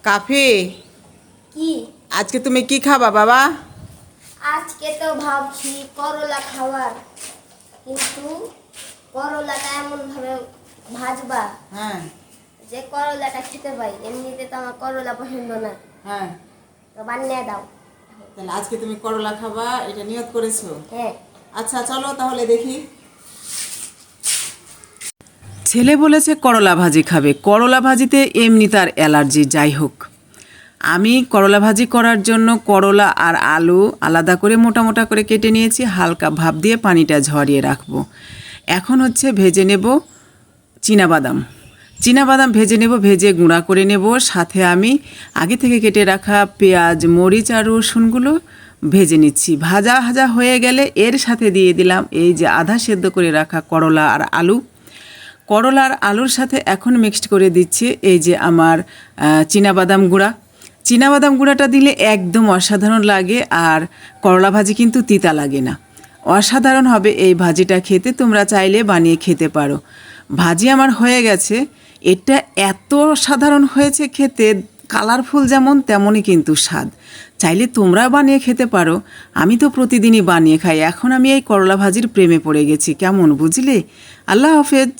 কাফি, কি আজকে তুমি কি খাবা বাবা? আজকে তো ভাবছি করলা খাওয়ার, কিন্তু করলাটা এমন ভাবে ভাজবা হ্যাঁ যে করলাটা খেতে পাই। এমনিতে তো আমার করলা পছন্দ না, হ্যাঁ, তো বানিয়ে দাও। তাহলে আজকে তুমি করলা খাবা, এটা নিয়ত করেছো? হ্যাঁ, আচ্ছা চলো তাহলে দেখি। ছেলে বলেছে করলা ভাজি খাবে। করলা ভাজিতে এমনি তার অ্যালার্জি। যাই হোক, আমি করলা ভাজি করার জন্য করলা আর আলু আলাদা করে মোটা মোটা করে কেটে নিয়েছি, হালকা ভাপ দিয়ে পানিটা ঝরিয়ে রাখবো। এখন হচ্ছে ভেজে নেব চীনাবাদাম। চীনাবাদাম ভেজে নেব, ভেজে গুঁড়া করে নেব। সাথে আমি আগে থেকে কেটে রাখা পেঁয়াজ, মরিচ আর রসুনগুলো ভেজে নিচ্ছি। ভাজা ভাজা হয়ে গেলে এর সাথে দিয়ে দিলাম এই যে আধা সেদ্ধ করে রাখা করলা আর আলু। করলা আর আলুর সাথে এখন মিক্সড করে দিচ্ছি এই যে আমার চীনাবাদাম গুঁড়া। চীনাবাদাম গুঁড়াটা দিলে একদম অসাধারণ লাগে, আর করলা ভাজি কিন্তু তিতা লাগে না। অসাধারণ হবে এই ভাজিটা খেতে, তোমরা চাইলে বানিয়ে খেতে পারো। ভাজি আমার হয়ে গেছে। এটা এত সাধারণ হয়েছে খেতে, কালারফুল যেমন তেমনই কিন্তু স্বাদ। চাইলে তোমরা বানিয়ে খেতে পারো। আমি তো প্রতিদিনই বানিয়ে খাই। এখন আমি এই করলা ভাজির প্রেমে পড়ে গেছি। কেমন বুঝলে? আল্লাহ হাফেজ।